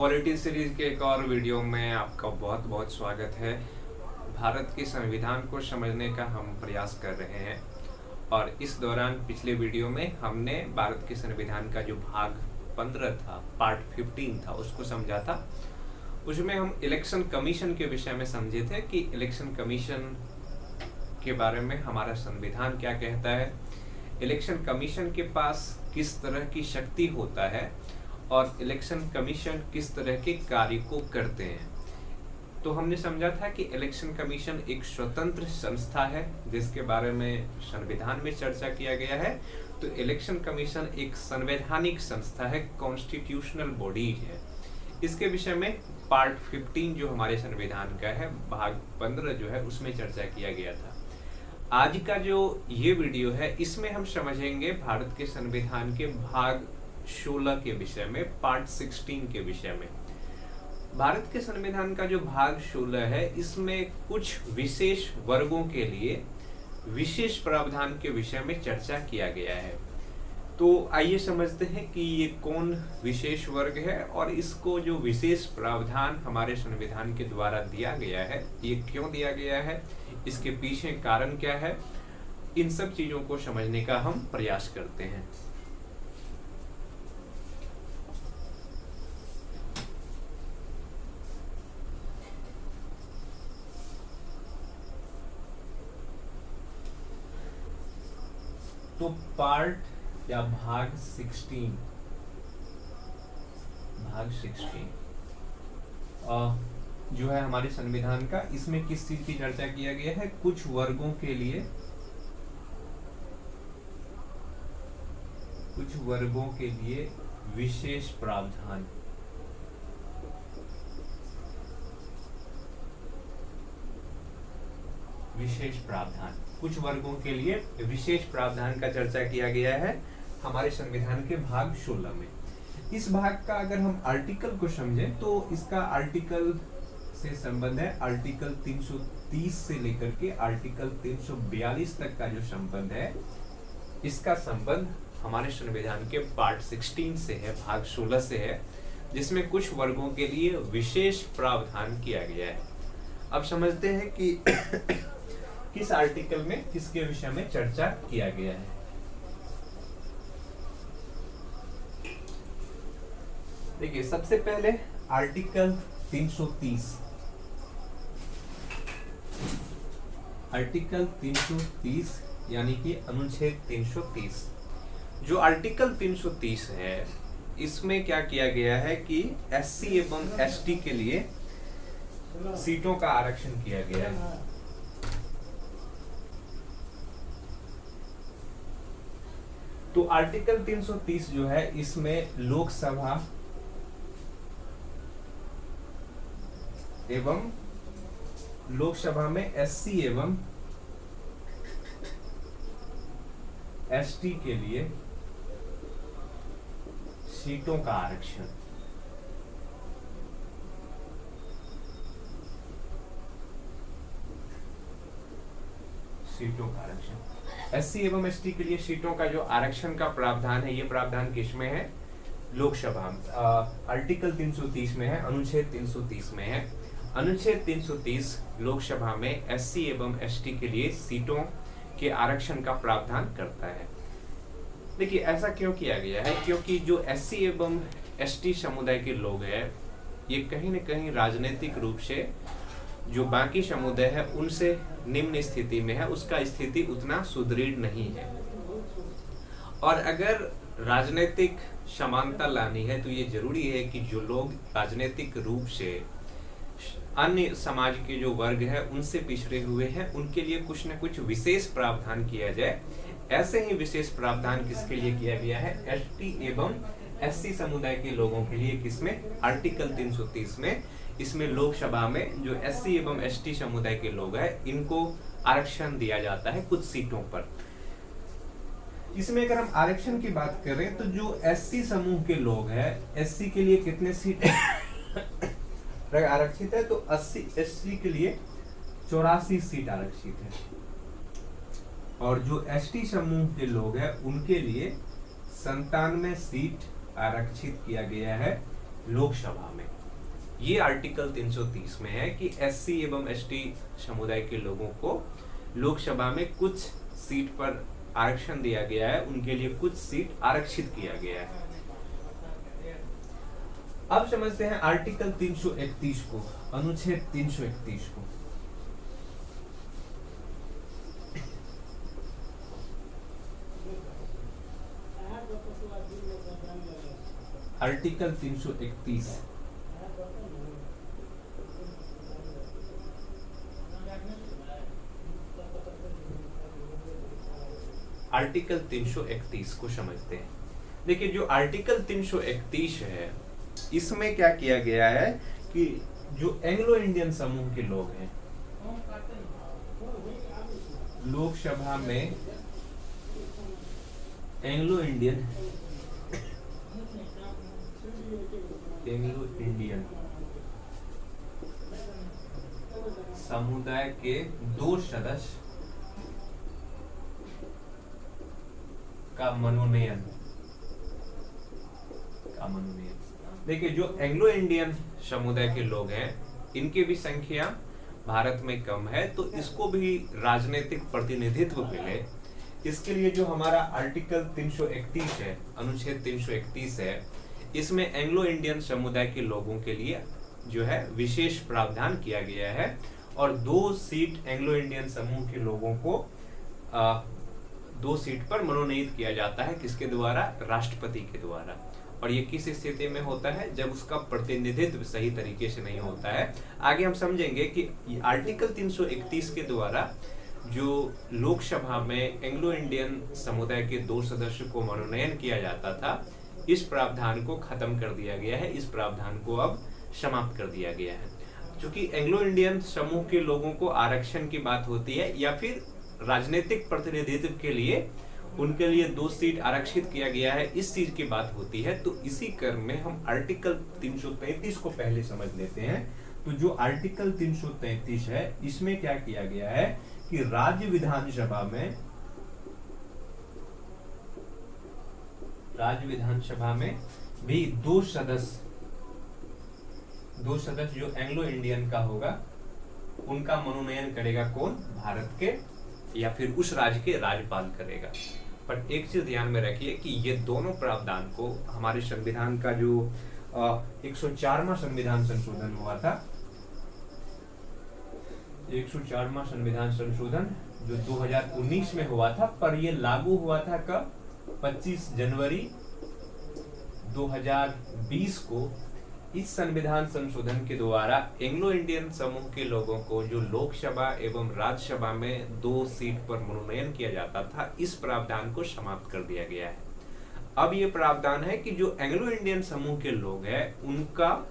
Polity series के एक और वीडियो में आपका बहुत बहुत स्वागत है। भारत के संविधान को समझने का हम प्रयास कर रहे हैं और इस दौरान पिछले वीडियो में हमने भारत के संविधान का जो भाग 15 था, पार्ट 15 था, उसको समझा था। उसमें हम इलेक्शन कमीशन के विषय में समझे थे कि इलेक्शन कमीशन के बारे में हमारा संविधान क्या कहता है, इलेक्शन कमीशन के पास किस तरह की शक्ति होता है और इलेक्शन कमीशन किस तरह के कार्य को करते हैं। तो हमने समझा था कि इलेक्शन कमीशन एक स्वतंत्र संस्था है जिसके बारे में संविधान में चर्चा किया गया है। तो इलेक्शन कमीशन एक संवैधानिक संस्था है, कॉन्स्टिट्यूशनल बॉडी है। इसके विषय में पार्ट 15 जो हमारे संविधान का है, भाग 15 जो है, उसमें चर्चा किया गया था। आज का जो ये वीडियो है इसमें हम समझेंगे भारत के संविधान के भाग 16 के विषय में, पार्ट 16 के विषय में। भारत के संविधान का जो भाग 16 है इसमें कुछ विशेष वर्गों के लिए विशेष प्रावधान के विषय में चर्चा किया गया है। तो आइए समझते हैं कि ये कौन विशेष वर्ग है और इसको जो विशेष प्रावधान हमारे संविधान के द्वारा दिया गया है, ये क्यों दिया गया है, इसके पीछे कारण क्या है, इन सब चीजों को समझने का हम प्रयास करते हैं। तो पार्ट या भाग 16 जो है हमारे संविधान का, इसमें किस चीज की चर्चा किया गया है, कुछ वर्गों के लिए विशेष प्रावधान। कुछ वर्गों के लिए विशेष प्रावधान का चर्चा किया गया है हमारे संविधान के भाग 16 में। इस भाग का अगर हम आर्टिकल को समझें तो इसका आर्टिकल से संबंध है, आर्टिकल 330 से लेकर के आर्टिकल 342 तक का जो संबंध है, इसका संबंध हमारे संविधान के पार्ट 16 से है, भाग 16 से है, जिसमें कुछ वर्गों के लिए विशेष प्रावधान किया गया है। अब समझते हैं कि किस आर्टिकल में किसके विषय में चर्चा किया गया है। देखिए, सबसे पहले आर्टिकल 330। आर्टिकल 330 यानी कि अनुच्छेद 330। जो आर्टिकल 330 है इसमें क्या किया गया है कि एससी एवं एसटी के लिए सीटों का आरक्षण किया गया है। तो आर्टिकल 330 जो है इसमें लोकसभा में एससी एवं एसटी के लिए सीटों का आरक्षण। एससी एवं एसटी के लिए सीटों का जो आरक्षण का प्रावधान है, ये प्रावधान किसमें है, लोकसभा, आर्टिकल 330 में है, अनुच्छेद 330 में है। अनुच्छेद 330 लोकसभा में एससी एवं एसटी के लिए सीटों के आरक्षण का प्रावधान करता है। देखिए, ऐसा क्यों किया गया है, क्योंकि जो एससी एवं एसटी समुदाय के लोग हैं ये कहीं न कहीं राजनीतिक रूप से जो बाकी समुदाय है उनसे निम्न स्थिति में है, उसका स्थिति उतना सुदृढ़ नहीं है। और अगर राजनीतिक समानता लानी है तो ये जरूरी है कि जो लोग राजनीतिक रूप से अन्य समाज के जो वर्ग है उनसे पिछड़े हुए हैं, उनके लिए कुछ न कुछ विशेष प्रावधान किया जाए। ऐसे ही विशेष प्रावधान किसके लिए किया गया है, एसटी एवं एससी समुदाय के लोगों के लिए। किसमें, आर्टिकल 330 में। इसमें लोकसभा में जो एससी एवं एसटी समुदाय के लोग हैं इनको आरक्षण दिया जाता है कुछ सीटों पर। इसमें अगर हम आरक्षण की बात करें तो जो एससी समूह के लोग हैं, एससी के लिए कितने सीट आरक्षित है, तो 80 एससी के लिए 84 सीट आरक्षित है। और जो एसटी समूह के लोग हैं उनके लिए 97 सीट आरक्षित किया गया है लोकसभा में। ये आर्टिकल 330 में है कि एससी एवं एसटी समुदाय के लोगों को लोकसभा में कुछ सीट पर आरक्षण दिया गया है, उनके लिए कुछ सीट आरक्षित किया गया है। अब समझते हैं आर्टिकल 331 को, अनुच्छेद 331 को। आर्टिकल 331 आर्टिकल 331 को समझते हैं। देखिए, जो आर्टिकल 331 है, इसमें क्या किया गया है कि जो एंग्लो इंडियन समूह के लोग हैं, लोकसभा में एंग्लो इंडियन समुदाय के 2 सदस्य का मनोनयन। देखिए, जो एंग्लो इंडियन समुदाय के लोग हैं, इनकी भी संख्या भारत में कम है, तो इसको भी राजनीतिक प्रतिनिधित्व मिले, इसके लिए जो हमारा आर्टिकल 331 है, अनुच्छेद 331 है, इसमें एंग्लो इंडियन समुदाय के लोगों के लिए जो है विशेष प्रावधान किया गया है और 2 सीट एंग्लो इंडियन समूह के लोगों को 2 सीट पर मनोनीत किया जाता है। किसके द्वारा? राष्ट्रपति के द्वारा। और ये किस स्थिति में होता है? जब उसका प्रतिनिधित्व सही तरीके से नहीं होता है। आगे हम समझेंगे कि आर्टिकल 331 के द्वारा जो लोकसभा में एंग्लो इंडियन समुदाय के 2 सदस्यों को मनोनयन किया जाता था, इस प्रावधान को खत्म कर दिया गया है, इस प्रावधान को अब समाप्त कर दिया गया है। क्योंकि एंग्लो इंडियन समूह के लोगों को आरक्षण की बात होती है या फिर राजनीतिक प्रतिनिधित्व के लिए उनके लिए 2 सीट आरक्षित किया गया है, इस चीज की बात होती है। तो इसी क्रम में हम आर्टिकल 333 को पहले समझ लेते हैं। तो जो आर्टिकल 333 है, इसमें क्या किया गया है कि राज्य विधानसभा में भी 2 सदस्य जो एंग्लो इंडियन का होगा, उनका मनोनयन करेगा कौन? भारत के या फिर उस राज्य के राज्यपाल करेगा। पर एक चीज ध्यान में रखिए कि ये दोनों प्रावधान को हमारे संविधान का जो 104वां संविधान संशोधन हुआ था, 104वां संविधान संशोधन जो 2019 में हुआ था, पर ये लागू हुआ था कब? 25 जनवरी 2020 को। इस संविधान संशोधन के द्वारा एंग्लो इंडियन समूह के लोगों को जो लोकसभा एवं राज्यसभा में 2 सीट पर मनोनयन किया जाता था, इस प्रावधान को समाप्त कर दिया गया है। अब ये प्रावधान है कि जो एंग्लो इंडियन समूह के लोग हैं, उनका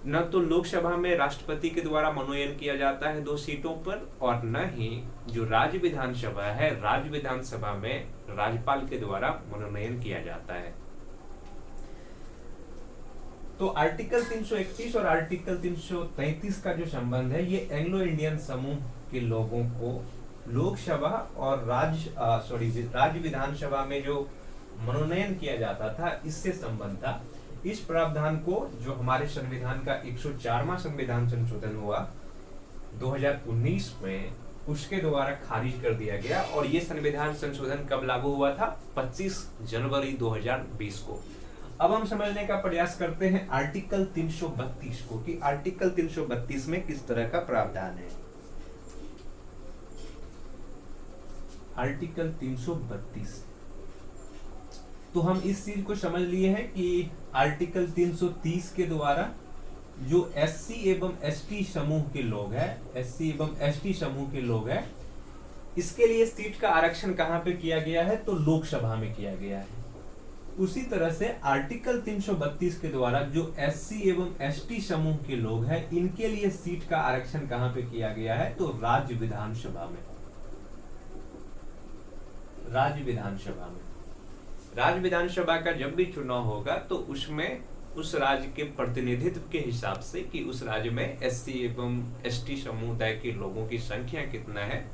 न तो लोकसभा में राष्ट्रपति के द्वारा मनोनयन किया जाता है 2 सीटों पर, और न ही जो राज्य विधानसभा है, राज्य विधानसभा में राज्यपाल के द्वारा मनोनयन किया जाता है। तो आर्टिकल 331 और आर्टिकल 333 का जो संबंध है, ये एंग्लो इंडियन समूह के लोगों को लोकसभा और राज्य विधानसभा में जो मनोनयन किया जाता था, इससे संबंध था। इस प्रावधान को जो हमारे संविधान का 104वां संविधान संशोधन हुआ 2019 में, उसके द्वारा खारिज कर दिया गया। और ये संविधान संशोधन कब लागू हुआ था? 25 जनवरी 2020 को। अब हम समझने का प्रयास करते हैं आर्टिकल 332 को, कि आर्टिकल 332 में किस तरह का प्रावधान है। आर्टिकल 332, तो हम इस चीज को समझ लिए हैं कि आर्टिकल 330 के द्वारा जो एससी एवं एसटी समूह के लोग हैं, एससी एवं एसटी समूह के लोग हैं, इसके लिए सीट का आरक्षण कहां पे किया गया है? तो लोकसभा में किया गया है। उसी तरह से आर्टिकल 332 के द्वारा जो एससी एवं एसटी समूह के लोग हैं, इनके लिए सीट का आरक्षण कहां पे किया गया है? तो राज्य विधानसभा में। राज्य विधानसभा का जब भी चुनाव होगा, तो उसमें उस राज्य के प्रतिनिधित्व के हिसाब से कि उस राज्य में एससी एवं एसटी समुदाय के लोगों की संख्या कितना है,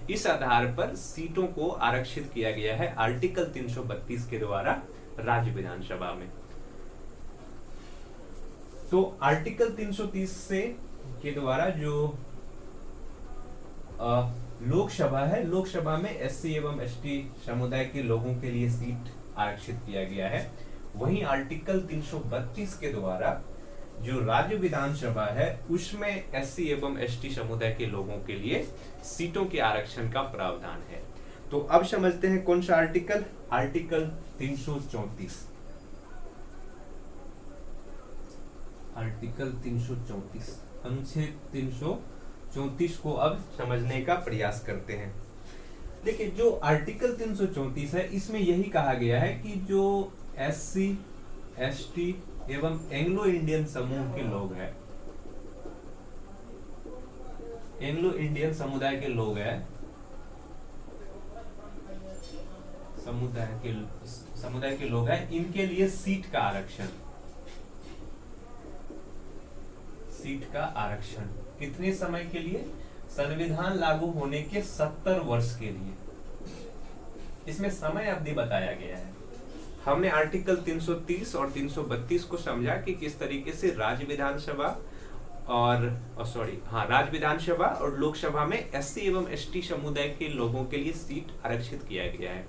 इस आधार पर सीटों को आरक्षित किया गया है आर्टिकल 332 के द्वारा राज्य विधानसभा में। तो आर्टिकल 330 से के द्वारा जो लोकसभा है, लोकसभा में एससी एवं एसटी समुदाय के लोगों के लिए सीट आरक्षित किया गया है। वहीं आर्टिकल 332 के द्वारा जो राज्य विधानसभा है उसमें एससी एवं एसटी समुदाय के लोगों के लिए सीटों के आरक्षण का प्रावधान है। तो अब समझते हैं कौन सा आर्टिकल, आर्टिकल 334। आर्टिकल 334, अनुच्छेद 334 को अब समझने का प्रयास करते हैं। देखिए जो आर्टिकल 334 है इसमें यही कहा गया है कि जो एससी एसटी एवं एंग्लो इंडियन समूह के लोग हैं, एंग्लो इंडियन समुदाय के लोग हैं, समुदाय के लोग हैं, इनके लिए सीट का आरक्षण कितने समय के लिए? संविधान लागू होने के 70 वर्ष के लिए। इसमें समय अवधि बताया गया है। हमने आर्टिकल 330 और 332 को समझा कि किस तरीके से राज्य विधानसभा और लोकसभा में एससी एवं एसटी समुदाय के लोगों के लिए सीट आरक्षित किया गया है।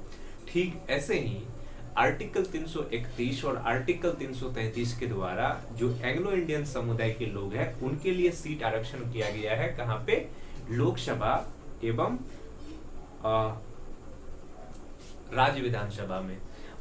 ठीक ऐसे ही आर्टिकल 331 और आर्टिकल 333 के द्वारा जो एंग्लो इंडियन समुदाय के लोग हैं उनके लिए सीट आरक्षण किया गया है। कहां पे? लोकसभा एवं राज्य विधानसभा में।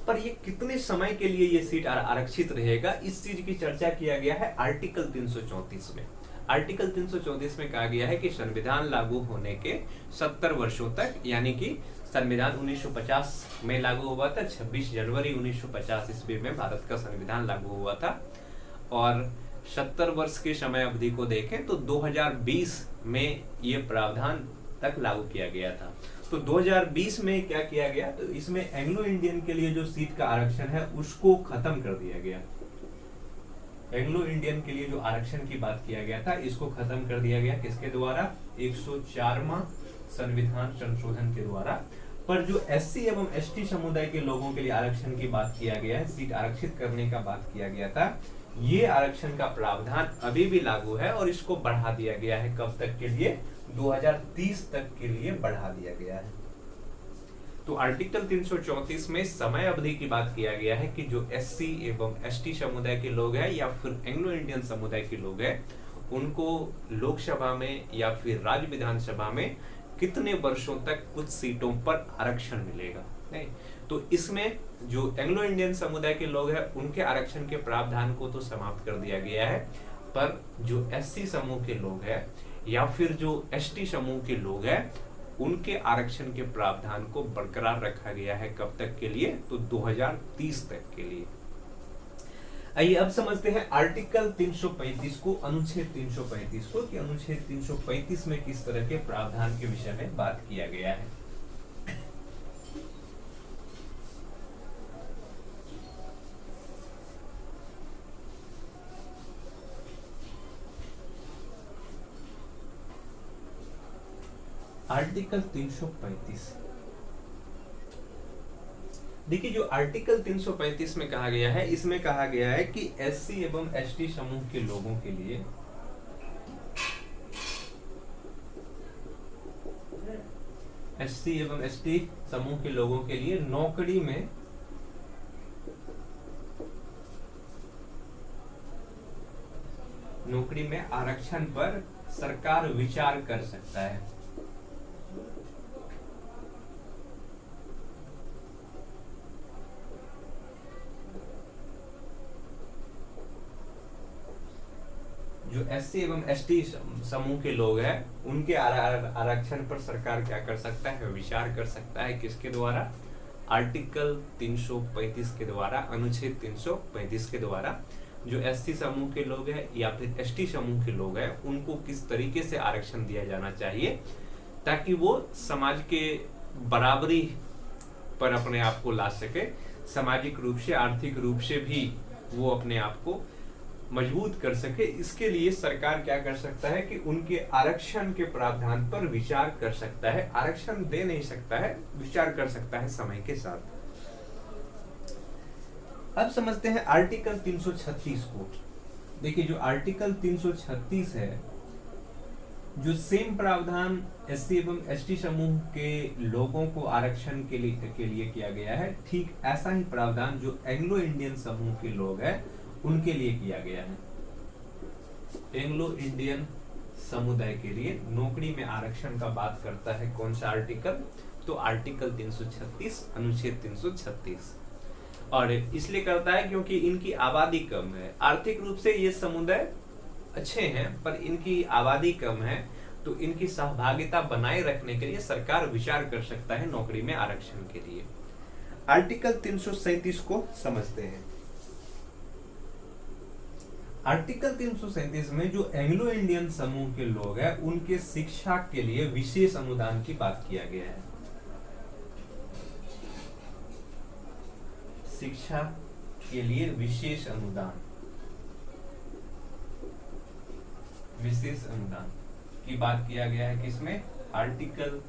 पर ये कितने समय के लिए ये सीट आरक्षित रहेगा, इस चीज की चर्चा किया गया है आर्टिकल 334 में। आर्टिकल 334 में कहा गया है कि संविधान लागू होने के 70 वर्षों तक, यानी कि संविधान 1950 में लागू हुआ था, 26 जनवरी 1950 ईस्वी में भारत का संविधान लागू हुआ था, और 70 वर्ष के समय अवधि को देखें तो 2020 में ये प्रावधान तक लागू किया गया था। तो 2020 में क्या किया गया, तो इसमें एंग्लो इंडियन के लिए जो सीट का आरक्षण है उसको खत्म कर दिया गया। एंग्लो इंडियन के लिए जो आरक्षण की बात किया गया था इसको खत्म कर दिया गया। किसके द्वारा? 104वां संविधान संशोधन के द्वारा। पर जो एससी एवं एसटी समुदाय के लोगों के लिए आरक्षण की बात किया गया है, सीट आरक्षित करने का बात किया गया था, ये आरक्षण का प्रावधान अभी भी लागू है और इसको बढ़ा दिया गया है। कब तक के लिए? 2030 तक के लिए बढ़ा दिया गया है। तो आर्टिकल 334 में समय अवधि की बात किया गया है कि जो एससी एवं एसटी समुदाय के लोग हैं या फिर एंग्लो इंडियन समुदाय के लोग हैं, उनको लोकसभा में या फिर राज्य विधानसभा में कितने वर्षों तक कुछ सीटों पर आरक्षण मिलेगा। नहीं, तो इसमें जो एंग्लो इंडियन समुदाय के लोग हैं उनके आरक्षण के प्रावधान को तो समाप्त कर दिया गया है, पर जो एससी समूह के लोग हैं या फिर जो एसटी समूह के लोग हैं उनके आरक्षण के प्रावधान को बरकरार रखा गया है। कब तक के लिए? तो 2030 तक के लिए। आइए अब समझते हैं आर्टिकल 335 को, अनुच्छेद 335 को, कि अनुच्छेद 335 में किस तरह के प्रावधान के विषय में बात किया गया है। आर्टिकल 335, देखिए जो आर्टिकल 335 में कहा गया है, इसमें कहा गया है कि एससी एवं एसटी समूह के लोगों के लिए नौकरी में आरक्षण पर सरकार विचार कर सकता है। जो एससी एवं एसटी समूह के लोग हैं उनके आरक्षण पर सरकार क्या कर सकता है? विचार कर सकता है। किसके द्वारा? आर्टिकल 335 के द्वारा, अनुच्छेद 335 के द्वारा। जो एससी समूह के लोग हैं या फिर एसटी समूह के लोग हैं उनको किस तरीके से आरक्षण दिया जाना चाहिए ताकि वो समाज के बराबरी पर अपने आप को ला सके, सामाजिक रूप से, आर्थिक रूप से भी वो अपने आप को मजबूत कर सके। इसके लिए सरकार क्या कर सकता है कि उनके आरक्षण के प्रावधान पर विचार कर सकता है। आरक्षण दे नहीं सकता है, विचार कर सकता है समय के साथ। अब समझते हैं आर्टिकल 336 को। देखिए जो आर्टिकल 336 है, जो सेम प्रावधान एससी एवं एसटी समूह के लोगों को आरक्षण के लिए किया गया है, ठीक ऐसा ही प्रावधान जो एंग्लो इंडियन समूह के लोग हैं उनके लिए किया गया है। एंग्लो इंडियन समुदाय के लिए नौकरी में आरक्षण का बात करता है कौन सा आर्टिकल? तो आर्टिकल 336 अनुच्छेद 336। और इसलिए करता है क्योंकि इनकी आबादी कम है, आर्थिक रूप से ये समुदाय अच्छे हैं पर इनकी आबादी कम है, तो इनकी सहभागिता बनाए रखने के लिए सरकार विचार कर सकता है नौकरी में आरक्षण के लिए। आर्टिकल 337 को समझते हैं। आर्टिकल 337 में जो एंग्लो इंडियन समूह के लोग हैं उनके शिक्षा के लिए विशेष अनुदान की बात किया गया है। शिक्षा के लिए विशेष अनुदान, विशेष अनुदान की बात किया गया है किसमें? आर्टिकल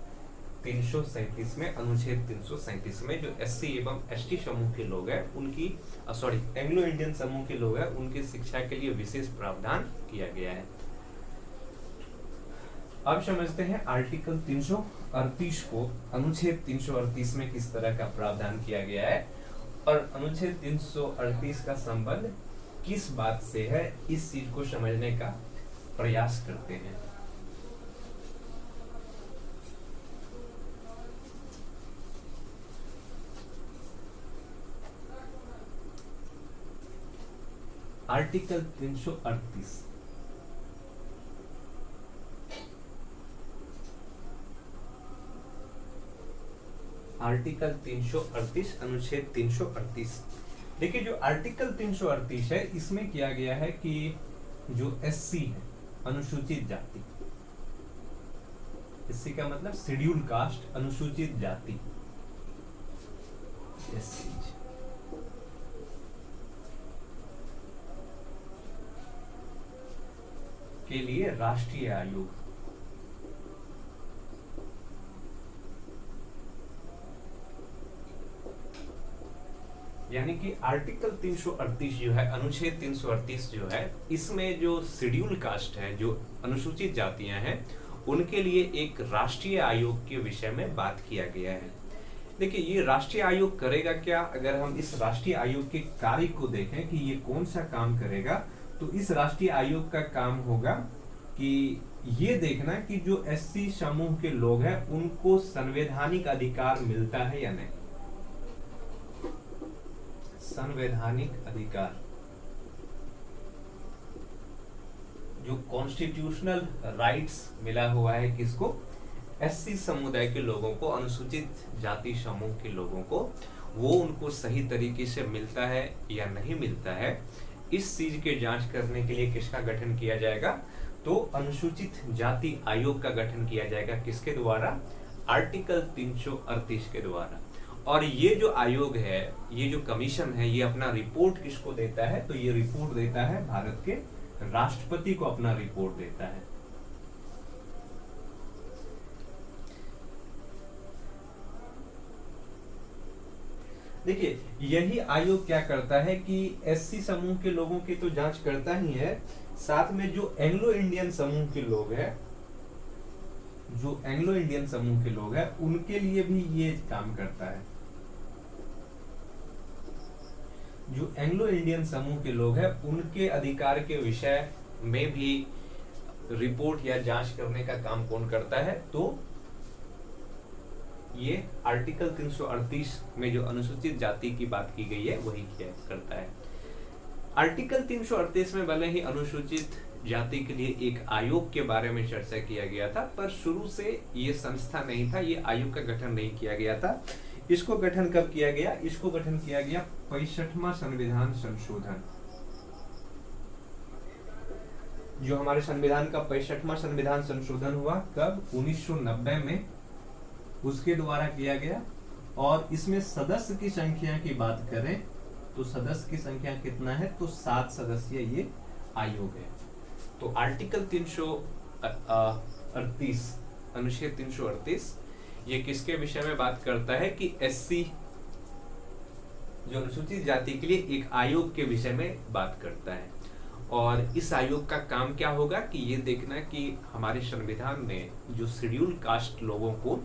337 में, अनुच्छेद 337 में जो एससी एवं एसटी समूह के लोग हैं उनकी एंग्लो इंडियन समूह के लोग हैं उनकी शिक्षा के लिए विशेष प्रावधान किया गया है। अब समझते हैं आर्टिकल 338 को, अनुच्छेद 338 में किस तरह का प्रावधान किया गया है और अनुच्छेद 338 का संबंध किस बात से है, इस चीज को समझने का प्रयास करते हैं। आर्टिकल 338 आर्टिकल 338 अनुच्छेद 338। देखिए जो आर्टिकल 338 है इसमें किया गया है कि जो एससी है, अनुसूचित जाति, एससी का मतलब शेड्यूल कास्ट, अनुसूचित जाति, एससी के लिए राष्ट्रीय आयोग, यानी कि आर्टिकल 338 जो है, अनुच्छेद 338 जो है, इसमें जो शेड्यूल कास्ट है, जो अनुसूचित जातियां हैं, उनके लिए एक राष्ट्रीय आयोग के विषय में बात किया गया है। देखिए ये राष्ट्रीय आयोग करेगा क्या? अगर हम इस राष्ट्रीय आयोग के कार्य को देखें कि ये कौन सा काम करेगा, तो इस राष्ट्रीय आयोग का काम होगा कि ये देखना कि जो एससी समूह के लोग हैं उनको संवैधानिक अधिकार मिलता है या नहीं। संवैधानिक अधिकार, जो कॉन्स्टिट्यूशनल राइट्स मिला हुआ है किसको? एससी समुदाय के लोगों को, अनुसूचित जाति समूह के लोगों को, वो उनको सही तरीके से मिलता है या नहीं मिलता है, इस चीज के जांच करने के लिए किसका गठन किया जाएगा? तो अनुसूचित जाति आयोग का गठन किया जाएगा। किसके द्वारा? आर्टिकल 338 के द्वारा। और ये जो आयोग है, ये जो कमीशन है, ये अपना रिपोर्ट किसको देता है? तो ये रिपोर्ट देता है भारत के राष्ट्रपति को, अपना रिपोर्ट देता है। देखिए यही आयोग क्या करता है कि एससी समूह के लोगों की तो जांच करता ही है, साथ में जो एंग्लो इंडियन समूह के लोग हैं, जो एंग्लो इंडियन समूह के लोग हैं, उनके लिए भी ये काम करता है। जो एंग्लो इंडियन समूह के लोग हैं उनके अधिकार के विषय में भी रिपोर्ट या जांच करने का काम कौन करता है? तो ये आर्टिकल 338 में जो अनुसूचित जाति की बात की गई है वही क्या करता है। आर्टिकल 338 में भले ही अनुसूचित जाति के लिए एक आयोग के बारे में चर्चा किया गया था, पर शुरू से ये संस्था नहीं था, ये आयोग का गठन नहीं किया गया था। इसको गठन कब किया गया? इसको गठन किया गया 65वां संविधान संशोधन। जो हमारे संविधान का 65वां संविधान संशोधन हुआ कब? 1990 में, उसके द्वारा किया गया। और इसमें सदस्य की संख्या की बात करें तो सदस्य की संख्या कितना है? तो 7 सदस्यीय ये आयोग है। तो आर्टिकल 338 अनुच्छेद 338 ये किसके विषय में बात करता है कि एससी जो अनुसूचित जाति के लिए एक आयोग के विषय में बात करता है। और इस आयोग का काम क्या होगा कि ये देखना कि हमारे संविधान में जो शेड्यूल कास्ट लोगों को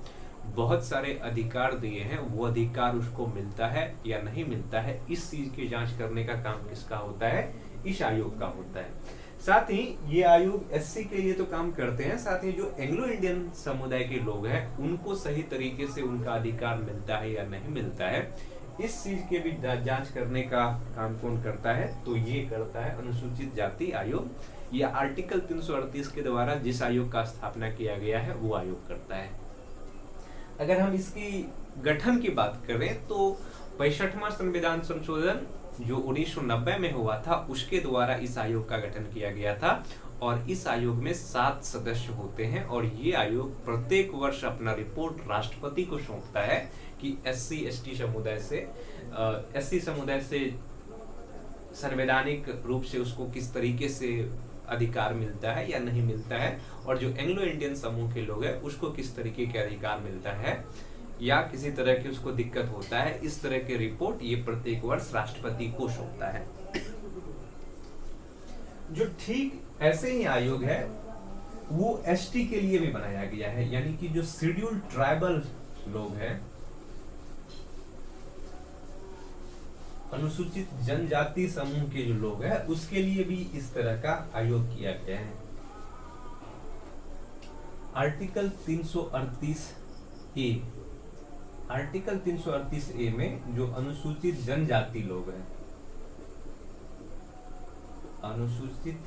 बहुत सारे अधिकार दिए हैं वो अधिकार उसको मिलता है या नहीं मिलता है, इस चीज की जांच करने का काम किसका होता है? इस आयोग का होता है। साथ ही ये आयोग एससी के लिए तो काम करते हैं, साथ ही जो एंग्लो इंडियन समुदाय के लोग हैं उनको सही तरीके से उनका अधिकार मिलता है या नहीं मिलता है, इस चीज के भी जांच करने का काम कौन करता है? तो ये करता है अनुसूचित जाति आयोग। या आर्टिकल 338 के द्वारा जिस आयोग का स्थापना किया गया है वो आयोग करता है। अगर हम इसकी गठन की बात करें तो 65वां संविधान संशोधन जो 1990 में हुआ था उसके द्वारा इस आयोग का गठन किया गया था और इस आयोग में 7 सदस्य होते हैं और ये आयोग प्रत्येक वर्ष अपना रिपोर्ट राष्ट्रपति को सौंपता है कि एससी समुदाय से संवैधानिक रूप से उसको किस तरीके से अधिकार मिलता है या नहीं मिलता है, और जो एंग्लो इंडियन समूह के लोग हैं उसको किस तरीके के अधिकार मिलता है या किसी तरह की उसको दिक्कत होता है। इस तरह के रिपोर्ट ये प्रत्येक वर्ष राष्ट्रपति को सौंपता है। जो ठीक ऐसे ही आयोग है वो एसटी के लिए भी बनाया गया है, यानी कि जो शेड्यूल्ड ट्राइबल लोग हैं, अनुसूचित जनजाति समूह के जो लोग हैं उसके लिए भी इस तरह का आयोग किया गया है। आर्टिकल 338 ए में जो अनुसूचित जनजाति लोग हैं, अनुसूचित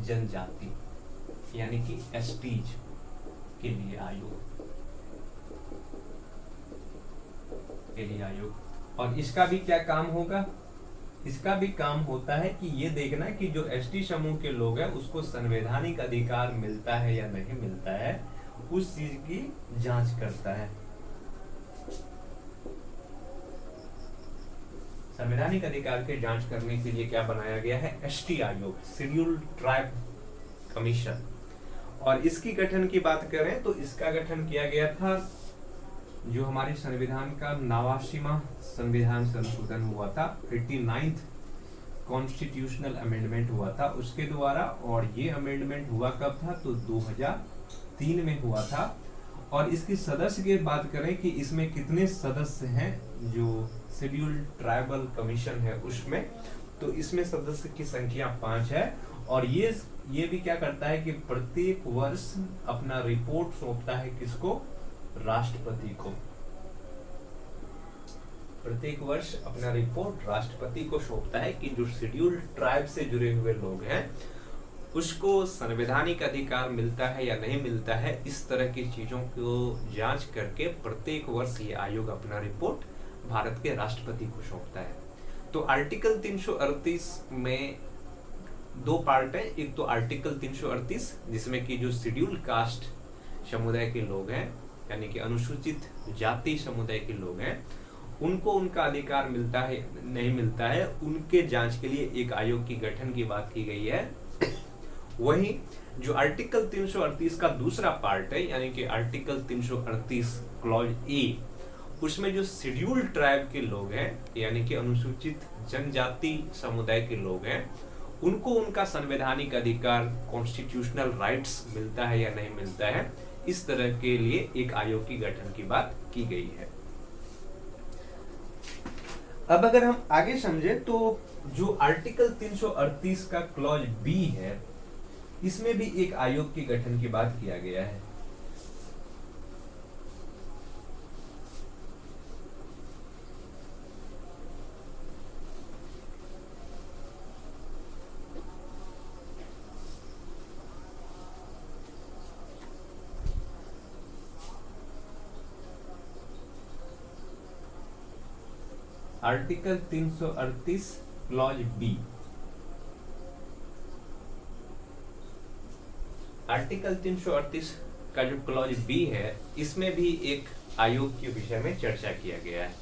जनजाति यानी कि एसटीज के लिए आयोग, और इसका भी क्या काम होगा? इसका भी काम होता है कि ये देखना कि जो एसटी समूह के लोग हैं उसको संवैधानिक अधिकार मिलता है या नहीं मिलता है, उस चीज की जांच करता है। संवैधानिक अधिकार के जांच करने के लिए क्या बनाया गया है? एसटी आयोग, शेड्यूल्ड ट्राइब कमीशन। और इसकी गठन की बात करें तो इसका गठन किया गया था जो हमारे संविधान का 89वां संविधान संशोधन हुआ था, 89th कॉन्स्टिट्यूशनल अमेंडमेंट हुआ था उसके द्वारा, और ये अमेंडमेंट हुआ कब था? तो 2003 में हुआ था। और इसकी सदस्य की बात करें कि इसमें कितने सदस्य हैं, जो शेड्यूल्ड ट्राइबल कमीशन है उसमें, तो इसमें सदस्य की संख्या 5 है। और ये भी क्या करता है कि प्रत्येक वर्ष अपना रिपोर्ट सौंपता है किसको? राष्ट्रपति को। प्रत्येक वर्ष अपना रिपोर्ट राष्ट्रपति को सौंपता है कि जो शेड्यूल्ड ट्राइब से जुड़े हुए लोग हैं उसको संवैधानिक अधिकार मिलता है या नहीं मिलता है, इस तरह की चीजों को जांच करके प्रत्येक वर्ष ये आयोग अपना रिपोर्ट भारत के राष्ट्रपति को सौंपता है। तो आर्टिकल 338 में 2 पार्ट है। एक तो आर्टिकल 338 जिसमें कि जो शेड्यूल्ड कास्ट समुदाय के लोग हैं यानी कि अनुसूचित जाति समुदाय के लोग हैं उनको उनका अधिकार मिलता है नहीं मिलता है, उनके जांच के लिए एक आयोग की गठन की बात की गई है। वहीं जो आर्टिकल 338 का दूसरा पार्ट है यानी कि आर्टिकल 338 क्लॉज ए, उसमें जो शेड्यूल्ड ट्राइब के लोग हैं यानी कि अनुसूचित जनजाति समुदाय के लोग हैं उनको उनका संवैधानिक अधिकार कॉन्स्टिट्यूशनल राइट्स मिलता है या नहीं मिलता है, इस तरह के लिए एक आयोग की गठन की बात की गई है। अब अगर हम आगे समझे तो जो आर्टिकल 338 का क्लॉज बी है इसमें भी एक आयोग के गठन की बात किया गया है। आर्टिकल 338 क्लॉज बी, आर्टिकल 338 का जो क्लॉज बी है इसमें भी एक आयोग के विषय में चर्चा किया गया है।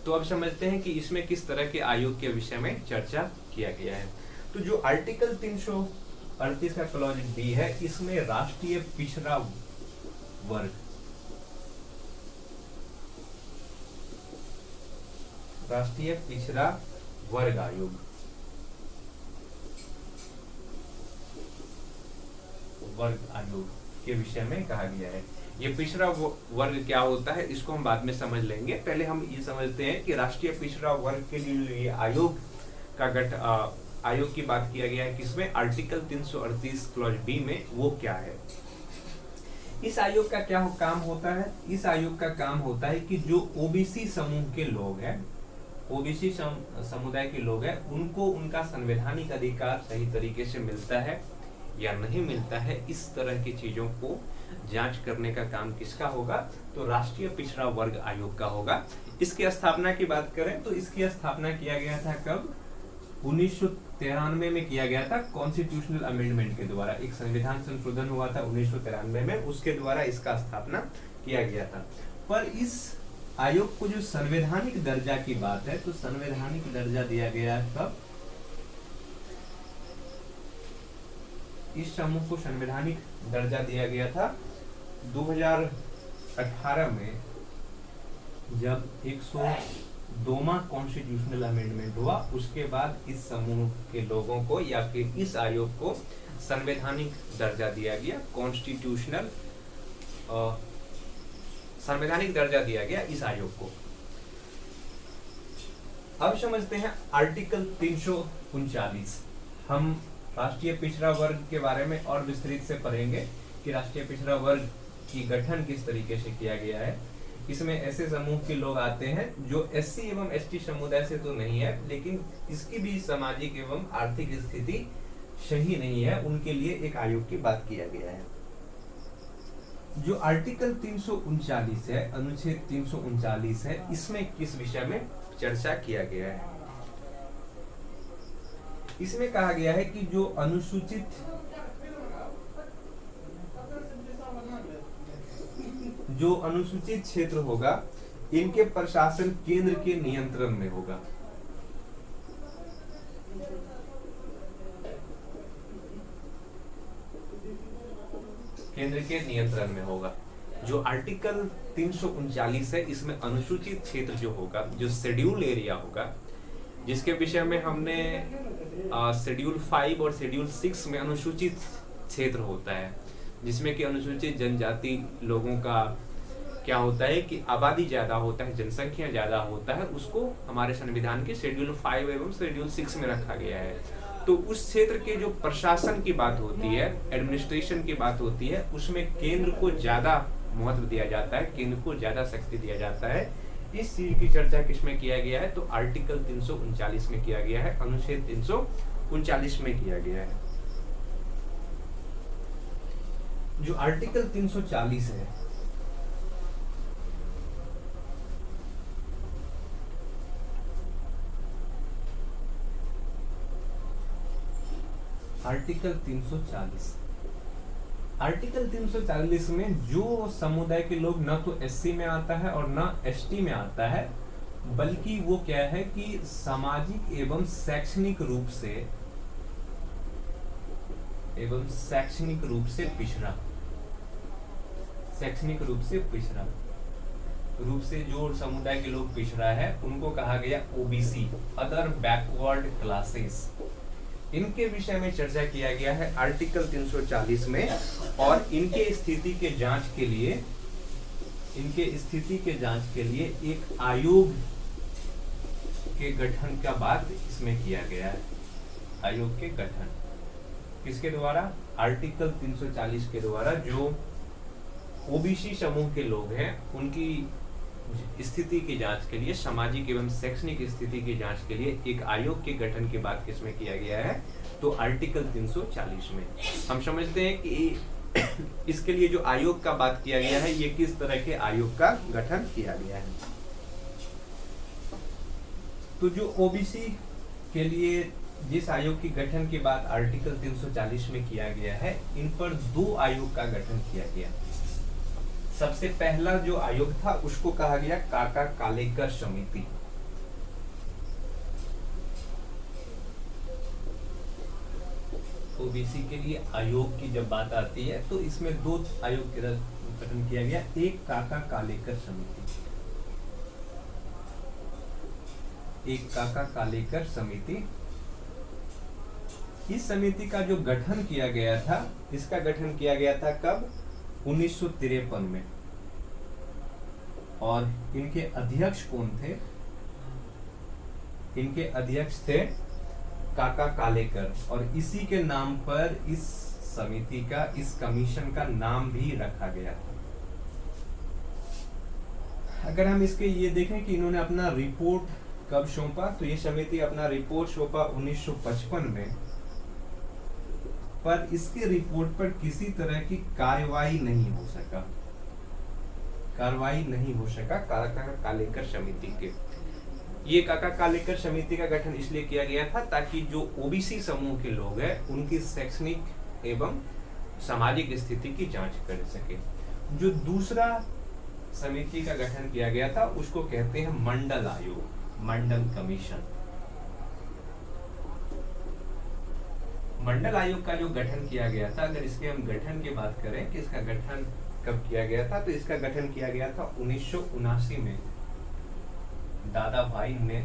तो अब समझते हैं कि इसमें किस तरह के आयोग के विषय में चर्चा किया गया है। तो जो आर्टिकल 338 का क्लॉज बी है इसमें राष्ट्रीय पिछड़ा वर्ग, राष्ट्रीय पिछड़ा वर्ग आयोग, वर्ग आयोग के विषय में कहा गया है। ये पिछड़ा वर्ग क्या होता है इसको हम बाद में समझ लेंगे, पहले हम ये समझते हैं कि राष्ट्रीय पिछड़ा वर्ग के लिए ये आयोग का आयोग की बात किया गया है किसमें, आर्टिकल 338 क्लॉज बी में, वो क्या है। इस आयोग का क्या काम होता है, इस आयोग का काम होता है कि जो ओबीसी समूह के लोग हैं, ओबीसी समुदाय के लोग हैं, उनको उनका संवैधानिक अधिकार सही तरीके से मिलता है या नहीं मिलता है, इस तरह की चीजों को जांच करने का काम किसका होगा, तो राष्ट्रीय पिछड़ा वर्ग आयोग का होगा। इसकी स्थापना की बात करें तो इसकी स्थापना किया गया था कब, 1993 में किया गया था कॉन्स्टिट्यूशनल अमेंडमेंट के द्वारा। एक संविधान संशोधन हुआ था 1993 में, उसके द्वारा इसका स्थापना किया गया था। पर इस आयोग को जो संवैधानिक दर्जा की बात है, तो संवैधानिक दर्जा दिया गया कब, इस समूह को संवैधानिक दर्जा दिया गया था 2018 में, जब 102वां कॉन्स्टिट्यूशनल अमेंडमेंट हुआ। उसके बाद इस समूह के लोगों को या फिर इस आयोग को संवैधानिक दर्जा दिया गया, संवैधानिक दर्जा दिया गया इस आयोग को। अब समझते हैं आर्टिकल 339। हम राष्ट्रीय पिछड़ा वर्ग के बारे में और विस्तृत से पढ़ेंगे कि राष्ट्रीय पिछड़ा वर्ग की गठन किस तरीके से किया गया है। इसमें ऐसे समूह के लोग आते हैं जो एससी एवं एसटी समुदाय से तो नहीं है, लेकिन इसकी भी सामाजिक एवं आर्थिक स्थिति सही नहीं है, उनके लिए एक आयोग की बात किया गया है। जो आर्टिकल 339 है, अनुच्छेद 339 है, इसमें किस विषय में चर्चा किया गया है। इसमें कहा गया है कि जो अनुसूचित क्षेत्र होगा, इनके प्रशासन केंद्र के नियंत्रण में होगा। केंद्र के नियंत्रण में होगा। जो आर्टिकल 339 है, इसमें अनुसूचित क्षेत्र जो होगा, जो शेड्यूल एरिया होगा, जिसके विषय में हमने शेड्यूल 5 और शेड्यूल 6 में अनुसूचित क्षेत्र होता है, जिसमें कि अनुसूचित जनजाति लोगों का क्या होता है कि आबादी ज्यादा होता है, जनसंख्या ज्यादा होता है, उसको हमारे संविधान के शेड्यूल 5 एवं शेड्यूल 6 में रखा गया है। तो उस क्षेत्र के जो प्रशासन की बात होती है, एडमिनिस्ट्रेशन की बात होती है, उसमें केंद्र को ज्यादा महत्व दिया जाता है, केंद्र को ज्यादा शक्ति दिया जाता है। इस चीज की चर्चा किसमें किया गया है, तो आर्टिकल 339 में किया गया है, अनुच्छेद 339 में किया गया है। जो आर्टिकल 340 है, आर्टिकल 340 में जो समुदाय के लोग न तो एससी में आता है और न एसटी में आता है, बल्कि वो क्या है कि सामाजिक एवं शैक्षणिक रूप से पिछड़ा, शैक्षणिक रूप से जो समुदाय के लोग पिछड़ा है, उनको कहा गया ओबीसी, अदर बैकवर्ड क्लासेस। इनके विषय में चर्चा किया गया है आर्टिकल 340 में, और इनके स्थिति के जांच के लिए एक आयोग के गठन का बात इसमें किया गया है। आयोग के गठन किसके द्वारा, आर्टिकल 340 के द्वारा। जो ओबीसी समूह के लोग हैं, उनकी स्थिति की जांच के लिए, सामाजिक एवं शैक्षणिक स्थिति की जांच के लिए एक आयोग के गठन की बात किसमें किया गया है, तो आर्टिकल 340 में। हम समझते हैं कि इसके लिए जो आयोग का बात किया गया है, ये किस तरह के आयोग का गठन किया गया है। तो जो ओबीसी के लिए जिस आयोग की गठन की बात आर्टिकल 340 में किया गया है, इन पर 2 आयोग का गठन किया गया। सबसे पहला जो आयोग था उसको कहा गया काका कालेकर समिति। ओबीसी के लिए आयोग की जब बात आती है तो इसमें 2 आयोग का गठन किया गया। एक काका कालेकर समिति, इस समिति का जो गठन किया गया था, इसका गठन किया गया था कब? 1953 में। और इनके अध्यक्ष कौन थे? इनके अध्यक्ष थे काका कालेकर, और इसी के नाम पर इस समिति का, इस कमीशन का नाम भी रखा गया था। अगर हम इसके ये देखें कि इन्होंने अपना रिपोर्ट कब सौंपा, तो ये समिति अपना रिपोर्ट सौंपा 1955 में, पर इसके रिपोर्ट पर किसी तरह की कार्रवाई नहीं हो सका, कार्रवाई नहीं हो सका काका कालेकर समिति के। ये काका कालेकर समिति का गठन इसलिए किया गया था ताकि जो ओबीसी समूह के लोग हैं उनकी शैक्षणिक एवं सामाजिक स्थिति की जांच कर सके। जो दूसरा समिति का गठन किया गया था उसको कहते हैं मंडल आयोग, मंडल कमीशन। मंडल आयोग का जो गठन किया गया था, अगर इसके हम गठन की बात करें कि इसका गठन कब किया गया था, तो इसका गठन किया गया था 1979 में दादा भाई ने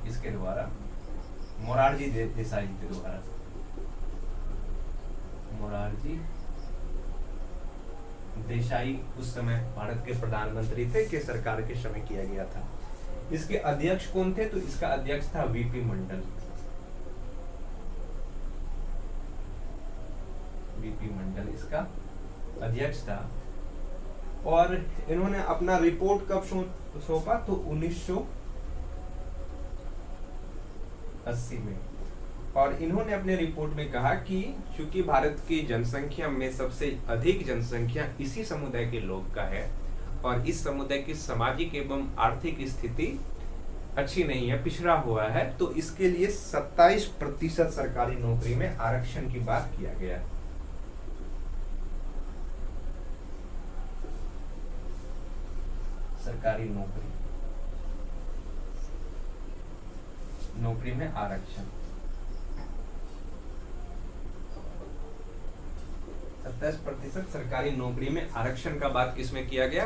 इसके द्वारा, मोरारजी देसाई के द्वारा, मोरारजी देसाई उस समय भारत के प्रधानमंत्री थे, के सरकार के समय किया गया था। इसके अध्यक्ष कौन थे? तो इसका अध्यक्ष था वीपी मंडल। वीपी मंडल इसका अध्यक्ष था। और इन्होंने अपना रिपोर्ट कब सौंपा? तो 1980 में। और इन्होंने अपने रिपोर्ट में कहा कि चूंकि भारत की जनसंख्या में सबसे अधिक जनसंख्या इसी समुदाय के लोग का है और इस समुदाय की सामाजिक एवं आर्थिक स्थिति अच्छी नहीं है, पिछड़ा हुआ है, तो इसके लिए 27% सरकारी नौकरी में आरक्षण की बात किया गया। सरकारी नौकरी में आरक्षण 27% सरकारी नौकरी में आरक्षण का बात किसमें किया गया?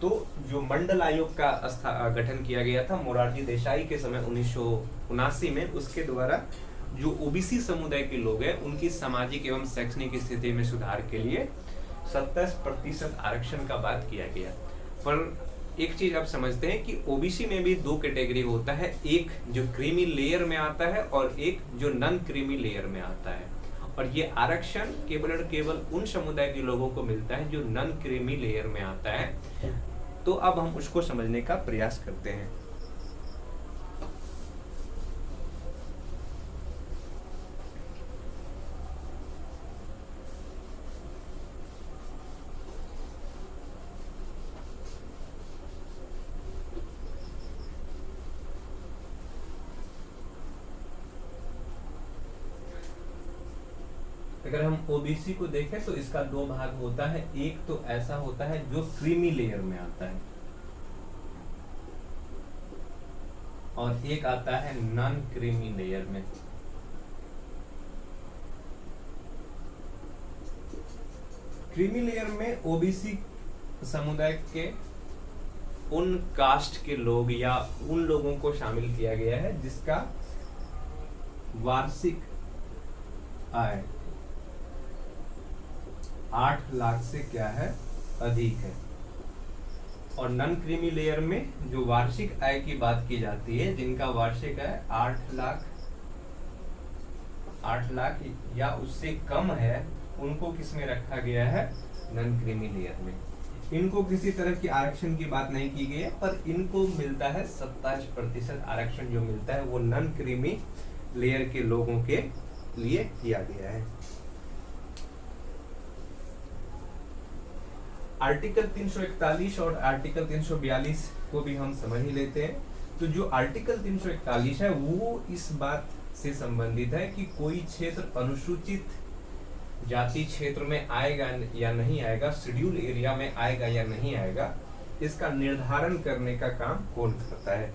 तो जो मंडल आयोग का गठन किया गया था मोरारजी देसाई के समय 1979 में, उसके द्वारा जो ओबीसी समुदाय के लोग हैं उनकी सामाजिक एवं शैक्षणिक स्थिति में सुधार के लिए 27% आरक्षण का बात किया गया। पर एक चीज आप समझते हैं कि ओबीसी में भी दो कैटेगरी होता है, एक जो क्रीमी लेयर में आता है और एक जो नॉन क्रीमी लेयर में आता है। और ये आरक्षण केवल और केवल उन समुदाय के लोगों को मिलता है जो नॉन क्रीमी लेयर में आता है। तो अब हम उसको समझने का प्रयास करते हैं। अगर हम ओबीसी को देखें तो इसका दो भाग होता है। एक तो ऐसा होता है जो क्रीमी लेयर में आता है और एक आता है नॉन क्रीमी लेयर में। क्रीमी लेयर में ओबीसी समुदाय के उन कास्ट के लोग या उन लोगों को शामिल किया गया है जिसका वार्षिक आय 8 लाख से क्या है, अधिक है। और नॉन क्रीमी लेयर में जो वार्षिक आय की बात की जाती है, जिनका वार्षिक आय 8 लाख या उससे कम है, उनको किसमें रखा गया है? नॉन क्रीमी लेयर में। इनको किसी तरह की आरक्षण की बात नहीं की गई है, पर इनको मिलता है 27% आरक्षण जो मिलता है वो नॉन क्रीमी लेयर के लोगों के लिए किया गया है। आर्टिकल 341 और आर्टिकल 342 को भी हम समझ ही लेते हैं। तो जो आर्टिकल 341 है वो इस बात से संबंधित है कि कोई क्षेत्र अनुसूचित जाति क्षेत्र में आएगा या नहीं आएगा, शेड्यूल एरिया में आएगा या नहीं आएगा, इसका निर्धारण करने का काम कौन करता है?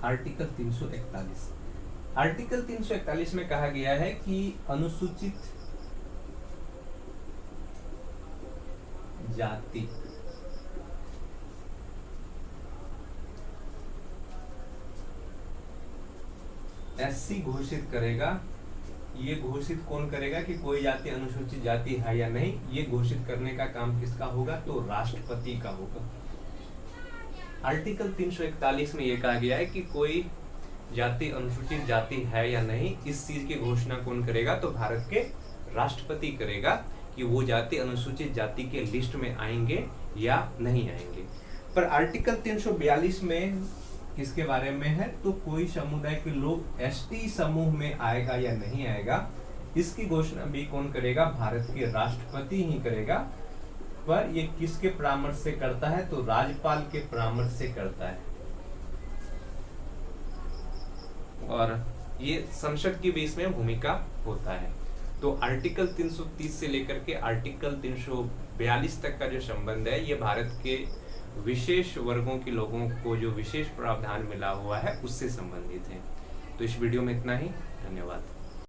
आर्टिकल 341। आर्टिकल 341 में कहा गया है कि अनुसूचित जाति एससी घोषित करेगा। ये घोषित कौन करेगा कि कोई जाति अनुसूचित जाति है या नहीं, ये घोषित करने का काम किसका होगा? तो राष्ट्रपति का होगा। आर्टिकल 341 में ये कहा गया है कि कोई जाति अनुसूचित जाति है या नहीं, इस चीज की घोषणा कौन करेगा? तो भारत के राष्ट्रपति करेगा कि वो जाति अनुसूचित जाति के लिस्ट में आएंगे या नहीं आएंगे। पर आर्टिकल 342 में किसके बारे में है? तो कोई समुदाय के लोग एसटी समूह में आएगा या नहीं आएगा, इसकी घोषणा भी कौन करेगा? भारत के राष्ट्रपति ही करेगा। पर ये किसके परामर्श से करता है? तो राज्यपाल के परामर्श से करता है। और ये संसद की भी इसमें भूमिका होता है। तो आर्टिकल 330 से लेकर के आर्टिकल 342 तक का जो संबंध है, ये भारत के विशेष वर्गों के लोगों को जो विशेष प्रावधान मिला हुआ है उससे संबंधित है। तो इस वीडियो में इतना ही। धन्यवाद।